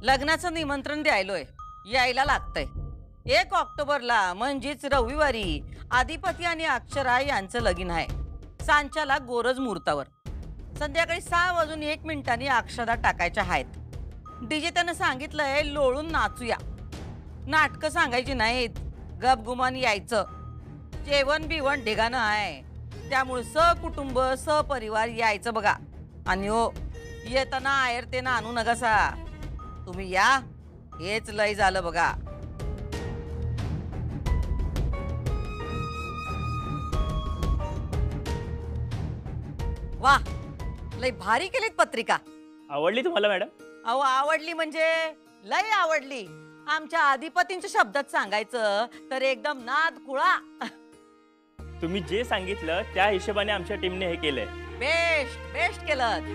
लग्नाचं निमंत्रण द्यायलोय, यायला लागतंय। 1 ऑक्टोबरला म्हणजेच रविवारी आदिपती आणि अक्षरा यांचं लगीन आहे। सांच्याला गोरज मुहूर्तावर संध्याकाळी 6:01 अक्षदा टाकायच्या आहेत। डीजे त्यानं सांगितलंय लोळून नाचूया, नाटकं सांगायची नाहीत, गपगुमान यायचं। जेवण बिवण ढिगाणं आहे, त्यामुळे सकुटुंब सपरिवार यायचं बघा। आणि हो, येताना आयरतेनं आणू नकासा, तुम्ही या, हेच लय झालं बघा। वाह, लय भारी केलीत पत्रिका। आवडली तुम्हाला मॅडम? अहो आवडली म्हणजे लय आवडली। आमच्या आदिपतींच्या शब्दात सांगायचं तर एकदम नाद खुळा। तुम्ही जे सांगितलं त्या हिशोबाने आमच्या टीमने हे केलंय। बेस्ट बेस्ट केलं।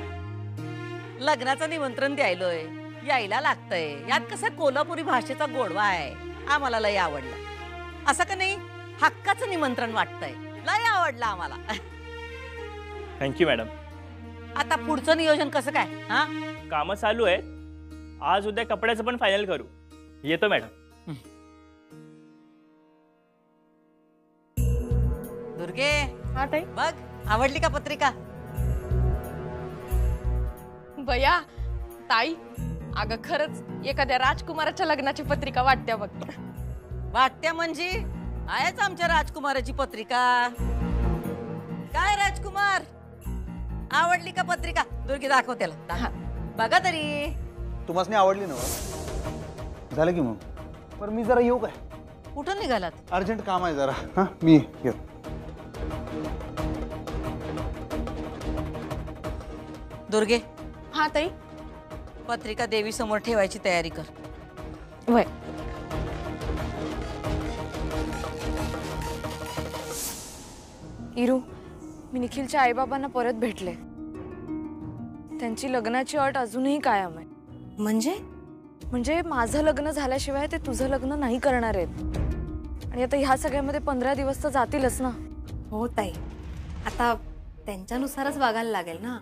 लग्नाचं निमंत्रण द्यायलोय, यायला लागतंय। यात कसं कोल्हापुरी भाषेचा गोडवा आहे, आम्हाला लय आवडलं। असं का नाही, हक्काचं निमंत्रण वाटतंय, लय आवडलं आम्हाला। Thank you madam. आता पुढचं नियोजन कसं काय? हा, कामं चालू आहेत, आज उद्या कपड्याचं पण फायनल करू। येतो मॅडम। दुर्गे, हा ताई। बघ आवडली का पत्रिका? बया ताई, अगं खरंच एखाद्या राजकुमाराच्या लग्नाची पत्रिका वाटत्या बघ। वाटत्या म्हणजे आहेच आमच्या राजकुमाराची पत्रिका। काय राजकुमार, आवडली का पत्रिका? दुर्गी दाखव त्याला, बघा तरी। तुम्हाला आवडली ना? झालं की मग? बरं मी जरा येऊ काय? कुठं निघालात? अर्जंट काम आहे जरा। हा मी येऊ। दुर्गे, हा ताई। पत्रिका देवी समोर ठेवायची तयारी कर। वय इरू, मी निखिलच्या आईबाबांना परत भेटले। त्यांची लग्नाची अट अजूनही कायम आहे। म्हणजे माझं लग्न झाल्याशिवाय ते तुझं लग्न नाही करणार आहेत। आणि आता ह्या सगळ्यामध्ये 15 दिवस तर जातीलच ना। हो ताई, आता त्यांच्यानुसारच वागायला लागेल ना,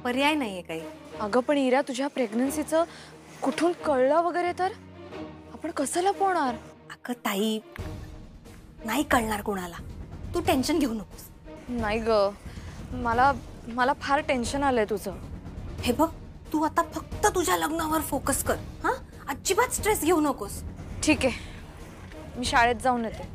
पर्याय नाहीये काही। अगं पण इरा, तुझ्या प्रेग्नन्सीचं कुठून कळलं वगैरे तर आपण कसं लपवणार? अगं ताई, नाही कळणार कोणाला, तू टेन्शन घेऊ नकोस। नाही ग, मला फार टेन्शन आलंय तुझं। हे बघ, तू आता फक्त तुझ्या लग्नावर फोकस कर। हा, अजिबात स्ट्रेस घेऊ नकोस। ठीक आहे, मी शाळेत जाऊन येते।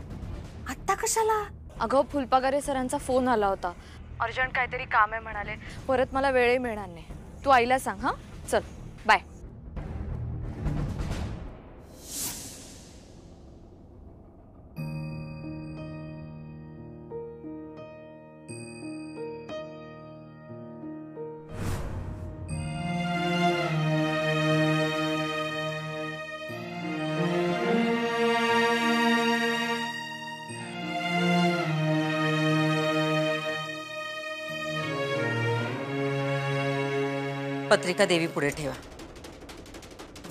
आता कशाला? अगं फुलपागारे सरांचा फोन आला होता, अर्जंट काहीतरी काम आहे म्हणाले, परत मला वेळही मिळणार नाही। तू आईला सांग। हा चल, बाय। पत्रिका देवी पुढे ठेवा।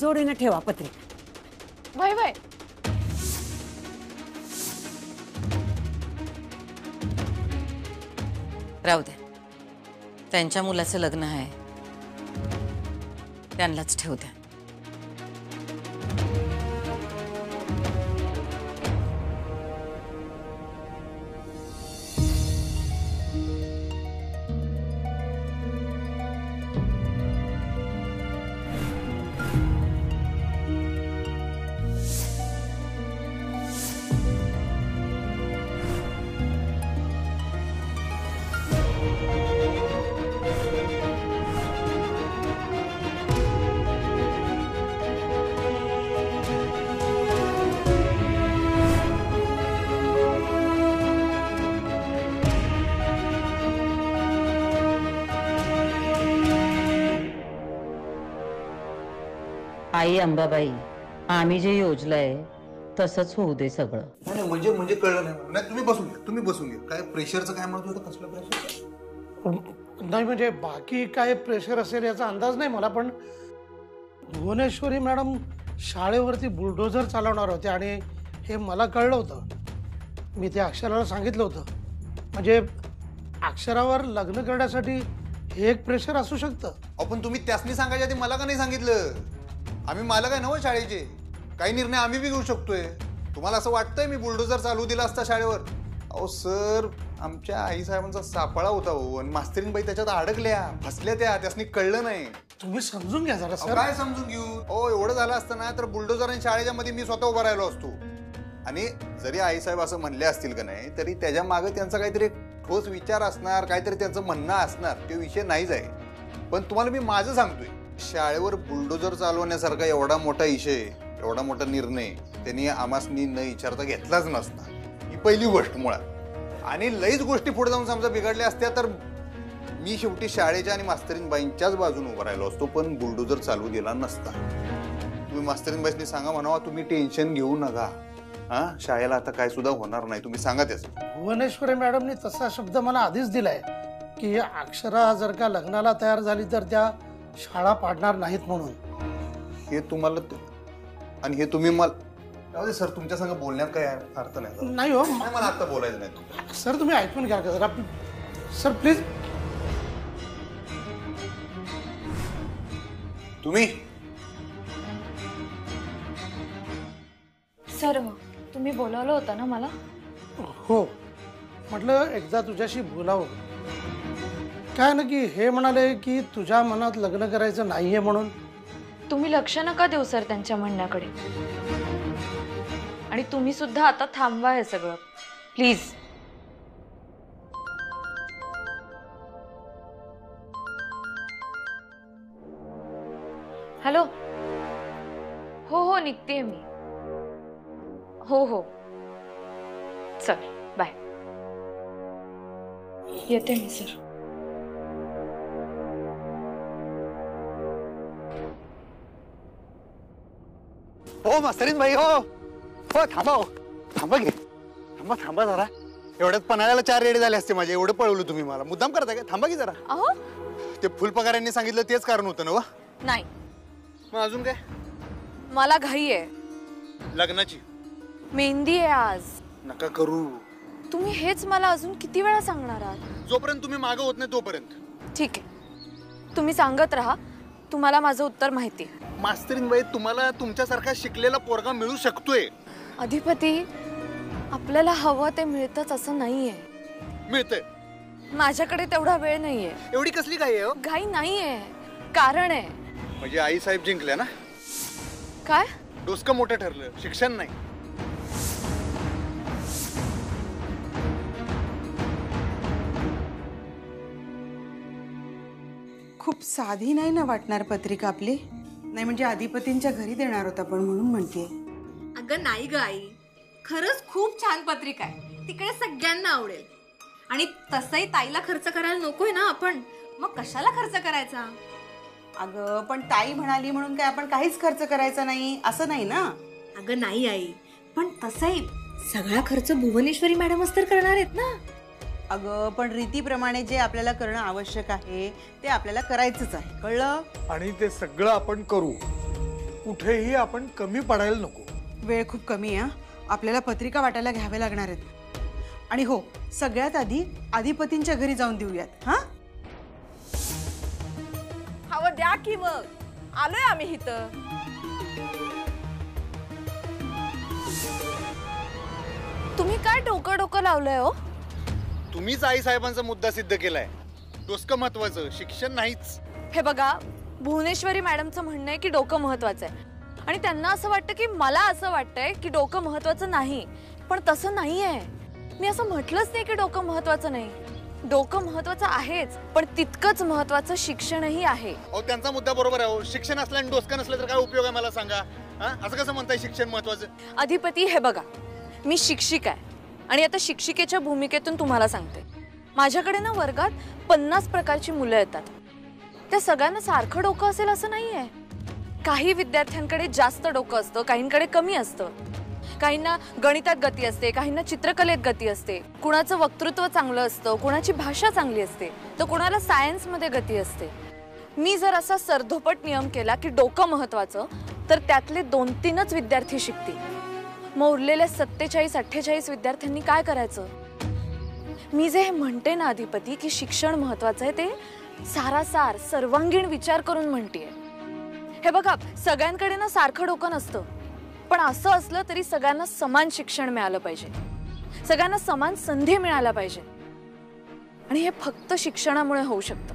जोडीने ठेवा पत्रिका। वय वय राहू द्या, त्यांच्या मुलाचं लग्न आहे, त्यांनाच ठेवू द्या। आई अंबाबाई, आम्ही जे योजलंय तसंच होऊ दे सगळं। नाही म्हणजे कळलं नाही। तुम्ही बसून घ्या। काय प्रेशरचं काय म्हणत होतं? कसलं प्रेशर? नाही म्हणजे बाकी काय प्रेशर असेल याचा अंदाज नाही मला, पण भुवनेश्वरी मॅडम शाळेवरती बुलडोझर चालवणार होते आणि हे मला कळलं होतं। मी त्या अक्षराला सांगितलं होतं। म्हणजे अक्षरावर लग्न करण्यासाठी हे एक प्रेशर असू शकतं। पण तुम्ही त्यासनी सांगायच्या आधी मला का नाही सांगितलं? आम्ही मालक आहे ना हो शाळेचे, काही निर्णय आम्ही बी घेऊ शकतोय. तुम्हाला असं वाटतंय मी बुलडोजर चालू दिला असता शाळेवर? अहो सर, आमच्या आईसाहेबांचा सापळा होता हो, आणि मास्तरीनबाई त्याच्यात अडकल्या, फसल्या, त्यासनी कळलं नाही. तुम्ही समजून घ्या जरा अहो, सर. काय समजून घेऊ? हो, एवढं झालं असतं ना तर बुलडोजर आणि शाळेच्या मध्ये मी स्वतः उभा राहिलो असतो. आणि जरी आईसाहेब असं म्हणले असतील का नाही, तरी त्याच्या मागे त्यांचा काहीतरी ठोस विचार असणार, काहीतरी त्यांचं म्हणणं असणार. ते विषय नाहीच आहे. पण तुम्हाला मी माझं सांगतोय, शाळेवर बुलडोजर चालवण्यासारखा एवढा मोठा विषय, एवढा मोठा निर्णय त्यांनी आमासनी न विचारता घेतलाच नसता. ही पहिली गोष्ट मुळात. आणि लईच गोष्टी पुढे जाऊन समजा बिघडल्या असत्या तर मी शेवटी शाळेच्या आणि मास्तरीनबाईंच्याच बाजूने उभा राहिलो असतो, पण बुलडोजर चालू दिला नसता. तुम्ही मास्तरीनबाईंनी सांगा म्हणावा, तुम्ही टेन्शन घेऊ नका, हा शाळेला आता काय सुद्धा होणार नाही, तुम्ही सांगा त्याचं. भुवनेश्वरी मॅडमनी तसा शब्द मला आधीच दिलाय की अक्षरा जर का लग्नाला तयार झाली तर त्या शाळा पाडणार नाहीत म्हणून. हे तुम्हाला आणि हे तुम्ही मला जाऊ दे सर, तुमच्या संग बोलण्यात काय अर्थ नाही. नाही हो नाही, मला आता बोलायचं नाही. सर, तुम्ही ऐकून घ्या का जरा सर, प्लीज. तुम्ही सर, तुम्ही बोलावलं होतं ना मला? हो, म्हटलं एकदा तुझ्याशी बोलावं. काय ना की हे म्हणाले की तुझ्या मनात लग्न करायचं नाहीये म्हणून. तुम्ही लक्ष नका देऊ सर त्यांच्या म्हणण्याकडे. आणि तुम्ही सुद्धा आता थांबवा हे सगळं प्लीज. हॅलो. हो हो, निघतेय मी. हो हो, चल बाय. येते मी सर. हो मास्तरीनबाई, हो हो, थांबा हो, थांबा घे, थांबा थांबा जरा. एवढ्यात पन्हाळ्याला 4 रेडे झाले असते माझे. एवढं पळवलं तुम्ही मला. मुद्दाम करताय का? थांबा की जरा. अहो ते फुलपगारांनी सांगितलं तेच कारण होतं ना वा? नाही, मग अजून काय? मला घाई आहे. लग्नाची मेहंदी आहे आज. नका करू. तुम्ही हेच मला अजून किती वेळा सांगणार आहात? जोपर्यंत तुम्ही मागं होत नाही तोपर्यंत. ठीक आहे, तुम्ही सांगत राहा. तुम्हाला माझं उत्तर माहिती आहे. मास्तरीनबाई, तुम्हाला तुमच्यासारखा शिकलेला पोरगा मिळू शकतोय. अधिपती, आपल्याला हवं ते मिळतच असं नाहीये. मिळतंय. माझ्याकडे तेवढा वेळ नाहीये. एवढी कसली काय आहे? घाई नाहीये, कारण आहे. म्हणजे आई साहेब जिंकल्या ना? काय? डोसकं मोठं ठरलं, शिक्षण नाही. खूप साधी नाही ना वाटणार पत्रिका आपली? नाही म्हणजे अधिपतींच्या घरी देणार होता पण म्हणून म्हणतेय. अगं नाही ग आई, खरंच खूप छान पत्रिका आहे. तिकडे सगळ्यांना आवडेल. आणि तसंही ताईला खर्च करायला नकोय ना आपण, मग कशाला खर्च करायचा? अगं पण ताई म्हणाली म्हणून काय आपण काहीच खर्च करायचा नाही असं नाही ना. अगं नाही आई, पण तसंही सगळा खर्च भुवनेश्वरी मॅडमच तर करणार आहेत ना. अगं पण रीतीप्रमाणे जे आपल्याला करणं आवश्यक आहे ते आपल्याला करायचंच आहे, कळलं? आणि ते सगळं आपण करू. कुठेही आपण कमी पडायला नको. वेळ खूप कमी आहे. आपल्याला पत्रिका वाटायला घ्याव्या लागणार आहेत. आणि हो, सगळ्यात आधी अधिपतींच्या घरी जाऊन देऊयात. हा, हवं द्या की मग. आलोय आम्ही इथं. तुम्ही काय डोकं डोकं लावलंय हो? तुम्हीच आई साहेबांचा मुद्दा सिद्ध केलाय. डोसकं महत्वाचं, शिक्षण नाहीच. हे बघा, भुवनेश्वरी मॅडमचं म्हणणं आहे की डोकं महत्वाचं आहे. आणि त्यांना असं वाटतं की मला असं वाटतंय की डोकं महत्वाचं नाही. पण तसं नाहीये. मी असं म्हटलंच नाही की डोकं महत्वाचं नाही. डोकं महत्वाचं आहेच, पण तितकंच महत्वाचं शिक्षणही आहे. अहो, त्यांचा मुद्दा बरोबर आहे. शिक्षण असलं आणि डोसकं नसलं तर काय उपयोग आहे मला सांगा? असं कसं म्हणताय शिक्षण महत्वाचं? अधिपती, हे बघा, मी शिक्षिका आहे आणि आता शिक्षिकेच्या भूमिकेतून तुम्हाला सांगते. माझ्याकडे ना वर्गात 50 प्रकारची मुलं येतात. त्या सगळ्यांना सारखं डोकं असेल असं नाहीये. काही विद्यार्थ्यांकडे जास्त डोकं असतं, काहींकडे कमी असतं. काहींना गणितात गती असते, काहींना चित्रकलेत गती असते. कुणाचं वक्तृत्व चांगलं असतं, कुणाची भाषा चांगली असते, तर कुणाला सायन्समध्ये गती असते. मी जर असा सरधोपट नियम केला की डोकं महत्वाचं, तर त्यातले 2-3च विद्यार्थी शिकतील. मग उरलेल्या 47-48 विद्यार्थ्यांनी काय करायचं? मी जे हे म्हणते ना अधिपती की शिक्षण महत्वाचं आहे, ते सारासार सर्वांगीण विचार करून म्हणतेय. हे बघा, सगळ्यांकडे ना सारखं डोकं नसतं, पण असं असलं तरी सगळ्यांना समान शिक्षण मिळालं पाहिजे, सगळ्यांना समान संधी मिळायला पाहिजे. आणि हे फक्त शिक्षणामुळे होऊ शकतं.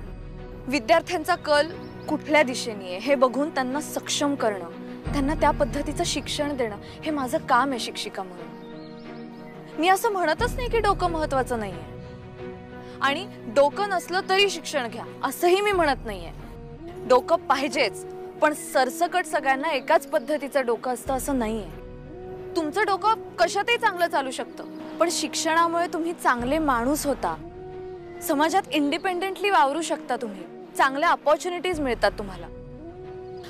विद्यार्थ्यांचा कल कुठल्या दिशेने आहे हे बघून त्यांना सक्षम करणं, त्यांना त्या पद्धतीचं शिक्षण देणं हे माझं काम आहे शिक्षिका म्हणून. मी असं म्हणतच नाही की डोकं महत्वाचं नाहीये, आणि डोकं नसलं तरी शिक्षण घ्या असंही मी म्हणत नाहीये. डोकं पाहिजेच, पण सरसकट सगळ्यांना एकाच पद्धतीचं डोकं असतं असं नाहीये. तुमचं डोकं कशातही चांगलं चालू शकतं, पण शिक्षणामुळे तुम्ही चांगले माणूस होता, समाजात इंडिपेंडेंटली वावरू शकता, तुम्ही चांगल्या अपॉर्च्युनिटीज मिळतात तुम्हाला.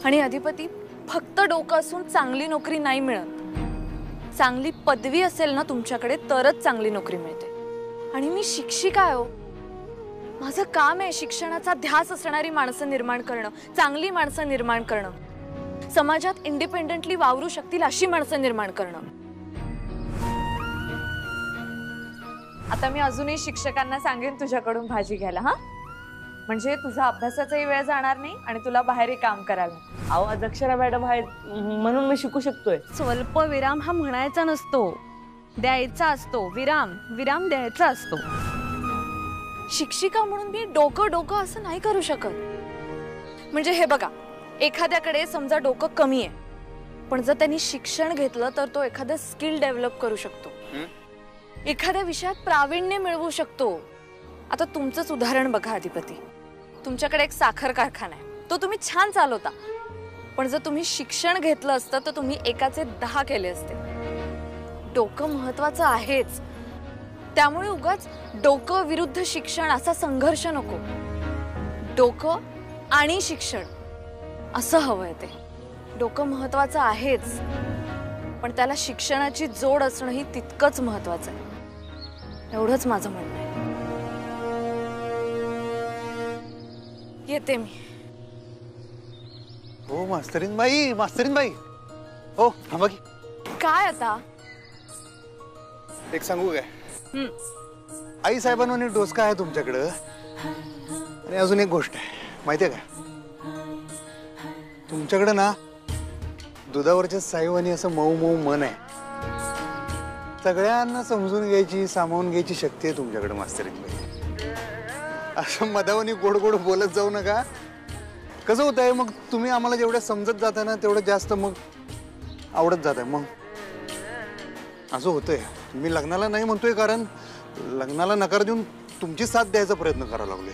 आणि अधिपती, फक्त डोकं असून चांगली नोकरी नाही मिळत. चांगली पदवी असेल ना तुमच्याकडे तरच चांगली नोकरी मिळते. आणि मी शिक्षिका आहे हो, माझं काम आहे शिक्षणाचा ध्यास असणारी माणसं निर्माण करणं, चांगली माणसं निर्माण करणं, समाजात इंडिपेंडेंटली वावरू शकतील अशी माणसं निर्माण करणं. आता मी अजूनही शिक्षकांना सांगेन तुझ्याकडून भाजी घ्यायला, हा, म्हणजे तुझा अभ्यासाचाही वेळ जाणार नाही आणि तुला बाहेरही काम करायला. अहो, आज अक्षरा मॅडम आहेत म्हणून मी शिकू शकतोय. स्वल्प विराम हा म्हणायचा नसतो, द्यायचा असतो. विराम विराम द्यायचा असतो. शिक्षिका म्हणून मी डोकं असं नाही करू शकत. म्हणजे हे बघा, एखाद्याकडे समजा डोकं कमी आहे, पण जर त्यांनी शिक्षण घेतलं तर तो एखादं स्किल डेव्हलप करू शकतो, एखाद्या विषयात प्रावीण्य मिळवू शकतो. आता तुमचंच उदाहरण बघा अधिपती, तुमच्याकडे एक साखर कारखाना आहे, तो तुम्ही छान चालवता, पण जर तुम्ही शिक्षण घेतलं असतं तर तुम्ही एकाचे 10 केले असते. डोकं महत्वाचं आहेच, त्यामुळे उगाच डोकं विरुद्ध शिक्षण असा संघर्ष नको. डोकं आणि शिक्षण असं हवंय. ते डोकं महत्वाचं आहेच, पण त्याला शिक्षणाची जोड असणंही तितकंच महत्वाचं आहे. एवढंच माझं म्हणणं आहे. येते मी. हो मास्तरीन बाई, मास्तरीन बाई, हो थांबा की. काय आता? एक सांगू काय? आई साहेबांनी डोसका आहे तुमच्याकडं. आणि अजून एक गोष्ट आहे, माहितीये का, तुमच्याकडं ना दुधावरच्या साईवानी असं मऊ मऊ मन आहे. सगळ्यांना समजून घ्यायची, सामावून घ्यायची शक्ती आहे तुमच्याकडे मास्तरीन बाई. असं मधावानी गोड गोड बोलत जाऊ नका. कसं होत आहे मग, तुम्ही आम्हाला जेवढं समजत जाता ना तेवढं जास्त मग आवडत जात आहे. मग असं होतंय. मी लग्नाला नाही म्हणतोय, कारण लग्नाला नकार देऊन तुमची साथ द्यायचा प्रयत्न करायला लागलोय.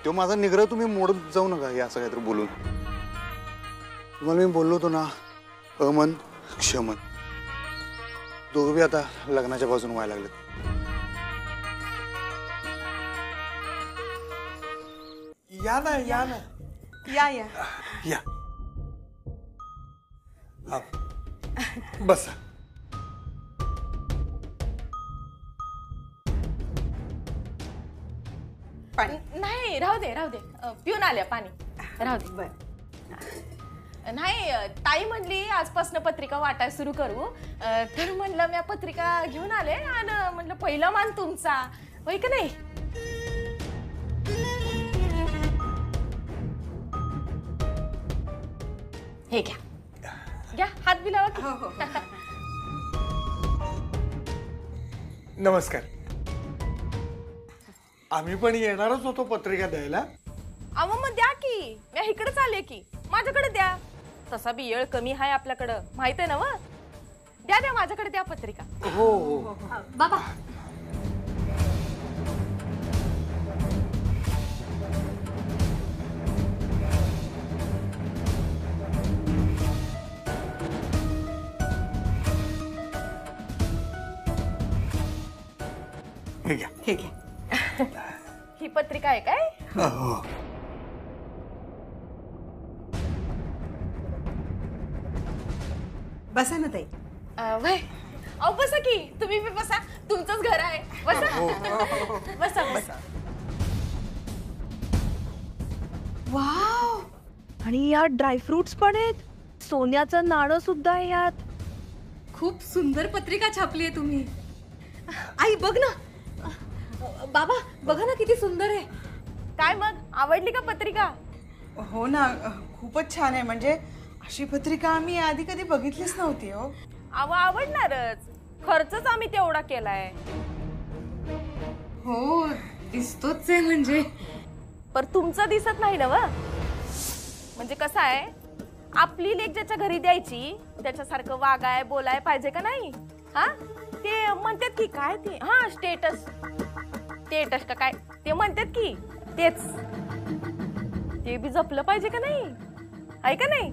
तो माझा निग्रह तुम्ही मोडत जाऊ नका हे असं काहीतरी बोलून. तुम्हाला मी बोललो होतो ना, अमन क्षमन दोघं बी आता लग्नाच्या बाजून व्हायला लागलेत. या ना, या ना, या या या. हा. बसा. पाणी नाही, राहू दे राहू दे, पिऊन आल्या पाणी, राहू दे. बर. नाही, ताई म्हणली आजपासून पत्रिका वाटाय सुरू करू, तर म्हणलं मी पत्रिका घेऊन आले आणि म्हणलं पहिला मान तुमचा, होय का नाही? हे घ्या घ्या, हात बिलावा की. नमस्कार. आम्ही पण येणारच होतो पत्रिका द्यायला. अहो मग द्या की, मी इकडेच आले की, माझ्याकडे द्या. तसा बी येळ कमी आहे आपल्याकडं, माहित आहे ना? व द्या द्या, माझ्याकडे द्या पत्रिका. हो हो. बाबा हे घ्या. हे घे. ही पत्रिका आहे काय? हो. बसा ना ताई. वय, अहो बसा की, तुम्ही बी बसा, तुमचंच घर आहे, बसा. बसा बसा. वाव, आणि यात ड्रायफ्रुट्स पण आहेत, सोन्याचं नाणं सुद्धा आहे यात. खूप सुंदर पत्रिका छापली आहे तुम्ही. आई बघ ना, बाबा बघा ना किती सुंदर आहे. काय मग, आवडली का पत्रिका? हो ना, खूपच छान आहे. म्हणजे अशी पत्रिका आम्ही आधी कधी बघितलीच नव्हती हो. आवडणारच. खर्चच आम्ही तेवढा केलाय. हो दिसतोच आहे म्हणजे. पर तुमचं दिसत नाही ना व. म्हणजे कसं आहे, आपली लेक ज्याच्या घरी द्यायची त्याच्यासारखं वागाय बोलाय पाहिजे का नाही? हा ते म्हणतात की काय ते, हा स्टेटस स्टेटस का काय ते म्हणतात की, तेच ते बी जपलं पाहिजे का नाही? आहे का नाही?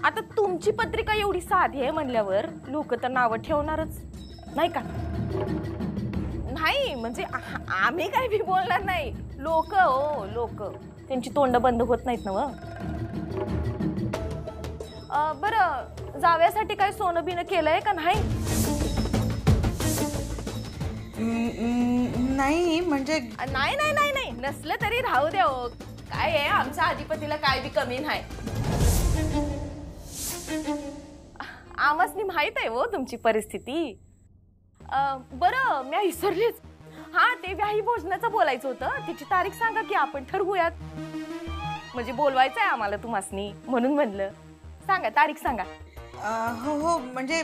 आता तुमची पत्रिका एवढी साधी आहे म्हणल्यावर लोक तर नावं ठेवणारच नाही का? नाही म्हणजे आम्ही काय बी बोलणार नाही. लोक हो लोक, त्यांची तोंड बंद होत नाहीत ना व. बरं जाव्यासाठी काय सोनं बिनं केलंय का नाही? नाही म्हणजे नाही नाही नाही नाही नसलं तरी राहू द्या हो. काय आहे, आमच्या अधिपतीला काय बी कमी नाही. आम्हासनी माहित आहे हो तुमची परिस्थिती. बरं मी विसरलीच. हा ते व्याही भोजनाचं बोलायचं होतं. तिची तारीख सांगा की आपण ठरवूयात. म्हणजे बोलवायचं आहे आम्हाला तुम्हासनी म्हणून म्हणलं. सांगा तारीख सांगा. हो हो म्हणजे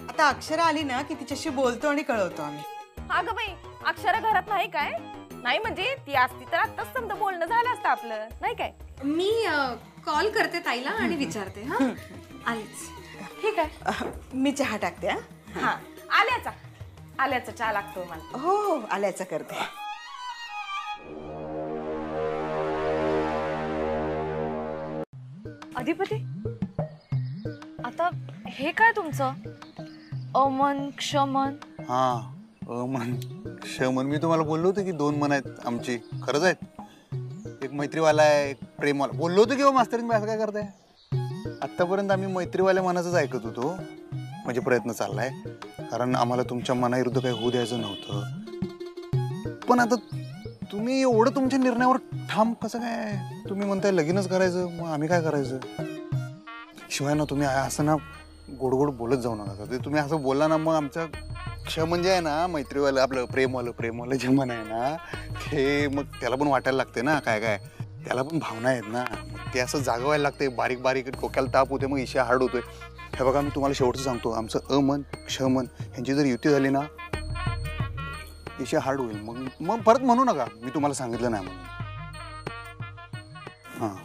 आता अक्षरा आली ना की तिच्याशी बोलतो आणि कळवतो आम्ही. अगं बाई अक्षरा घरात नाही काय? नाही म्हणजे ती असती तर आत्ताच समजा बोलणं झालं असतं आपलं नाही काय? मी कॉल करते ताईला आणि विचारते. हा आलीच. ठीक आहे. मी चहा टाकते. हा आल्याचा आल्याचा चहा लागतो मला. हो हो आल्याचा करते. अधिपती आता हे काय तुमचं अमन क्षमन? हा मन क्षमन. मी तुम्हाला बोललो होतो की 2 मन आहेत आमची. खरंच आहेत. एक मैत्रीवाला आहे, एक प्रेमवाला. बोललो होतो की मास्तरीन असं काय करताय? आत्तापर्यंत आम्ही मैत्रीवाल्या मनाचंच ऐकत होतो. म्हणजे प्रयत्न चाललाय, कारण आम्हाला तुमच्या मनाविरुद्ध काही होऊ द्यायचं नव्हतं. पण आता तुम्ही एवढं तुमच्या निर्णयावर ठाम कसं काय? तुम्ही म्हणताय लगीनच करायचं, मग आम्ही काय करायचं? शिवाय ना तुम्ही असं ना गोड गोड बोलत जाऊ नका. ते तुम्ही असं बोलला ना मग आमचं क्षमन जे आहे ना, मैत्रीवालं आपलं प्रेमवालं जे मन आहे ना, ते मग त्याला पण वाटायला लागते ना. काय काय त्याला पण भावना आहेत ना. ते असं जागवायला लागते. बारीक बारीक डोक्याला ताप होते, मग इशा हार्ड होतोय. हे बघा मी तुम्हाला शेवटचं सांगतो, आमचं अमन क्षमन ह्यांची जर युती झाली ना, इशा हार्ड होईल. मग परत म्हणू नका मी तुम्हाला सांगितलं नाही म्हणून. हां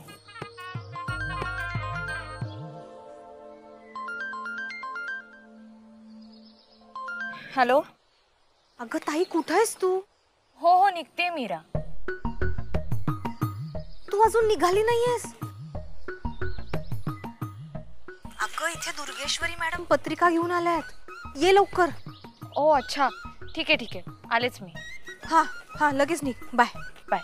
हॅलो. अगं ताई कुठं आहेस तू? हो हो निघते मीरा. तू अजून निघाली नाहीयेस? अगं इथे दुर्गेश्वरी मॅडम पत्रिका घेऊन आल्यात. ये लवकर. ओ अच्छा ठीक आहे आलेच मी. हा हा लगेच निघ. Bye bye.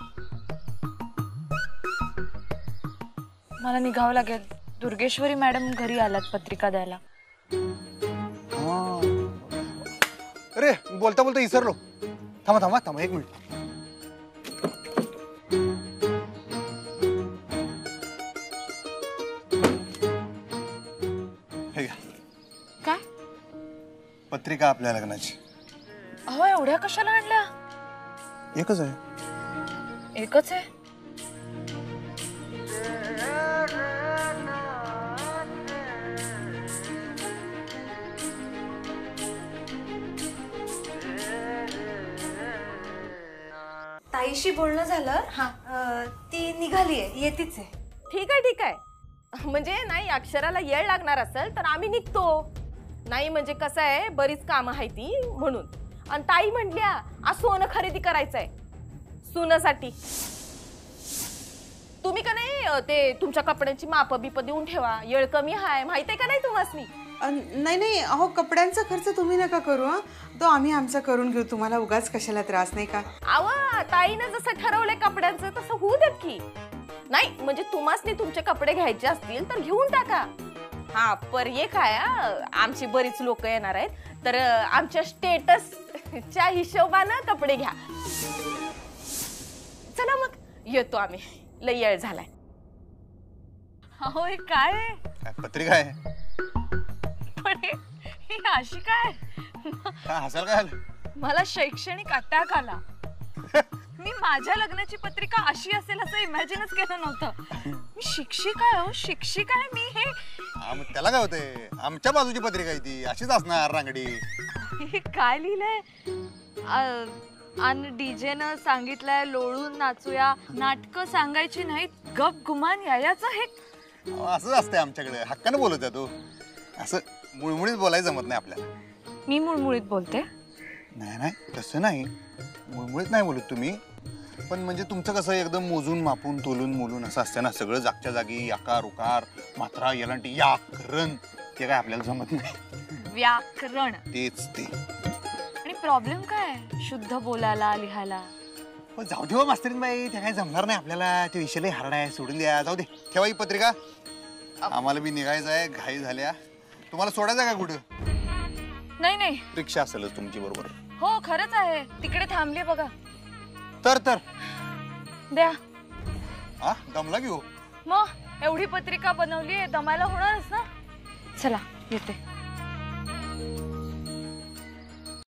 मला निघावं लागेल. दुर्गेश्वरी मॅडम घरी आल्यात पत्रिका द्यायला. अरे बोलता बोलता विसरलो. थांबा 1 मिनिट. हे घ्या. काय? पत्रिका आपल्या लग्नाची. अहो एवढ्या कशाला आणल्या? एकच आहे. एकच आहे? ताईशी बोलणं झालं. हा ती निघालीये, येतीच आहे. ठीक आहे. म्हणजे नाही अक्षराला येळ लागणार असेल तर आम्ही निघतो. नाही म्हणजे कसं आहे, बरीच कामं आहे ती म्हणून. आणि ताई म्हणल्या आज सोनं खरेदी करायचंय सुनासाठी. तुम्ही का नाही ते तुमच्या कपड्यांची माप बिप देऊन ठेवा. येळ कमी आहे माहित आहे का नाही तुम्हासनी? नाही अहो कपड्यांचा खर्च तुम्ही नका करू. हा तो आम्ही आमचा करून घेऊ. तुम्हाला उगाच कशाला त्रास नाही का? अव ताईनं जसं ठरवलंय कपड्यांचं तसं होऊ देत की. नाही म्हणजे तुम्हासनी तुमचे कपडे घ्यायचे असतील तर घेऊन टाका. हा पर एक आहे, आमची बरीच लोक येणार आहेत तर आमच्या स्टेटसच्या हिशोबानं कपडे घ्या. चला मग येतो आम्ही. लय वेळ झालाय. अहो हे काय आहे? पत्रिका आहे. पण ही अशी काय? हसायला काय आलं? मला शैक्षणिक अटॅक आला. मी माझ्या लग्नाची पत्रिका अशी असेल असं इमॅजिनच केलं नव्हतं. मी शिक्षिका आहे हो, शिक्षिका आहे मी. हे त्याला काय होतंय, आमच्या बाजूची पत्रिका आहे ती, अशीच असणार रांगडी. हे काय लिहिलंय? आणि डीजेनं सांगितलंय लोळून नाचूया, नाटकं सांगायची नाहीत, गप गुमान यायचं. हे असंच असतंय आमच्याकडे, हक्कानं बोलत आहे तू. असं मुळमुळीत बोलायचं जमत नाही आपल्याला. मी मुळमुळीत बोलते? नाही नाही, तसं नाही, मुळमुळीत नाही बोलत तुम्ही. पण म्हणजे तुमचं कसं एकदम मोजून मापून तोलून मोलून असं असतं ना, सगळं जागच्या जागी, आकार उकार, मात्रा, यलांटी, व्याकरण, ते काय आपल्याला जमत नाही. व्याकरण तेच ते. आणि प्रॉब्लेम काय शुद्ध बोलायला लिहायला? जाऊ दे मास्तरीन बाई, ते काय जमणार नाही आपल्याला, ते विषय हार्ड आहे, सोडून द्या. जाऊ दे, ठेवा ही पत्रिका, आम्हाला बी निघायचं आहे, घाई झाल्या. तुम्हाला सोडायचं का कुठं? नाही नाही, रिक्षा असेलच तुमची बरोबर. हो खरंच आहे, तिकडे थांबली बघा. तर द्या. हा, दमला घेऊ. मग एवढी पत्रिका बनवली, दमायला होणारच ना. चला येते.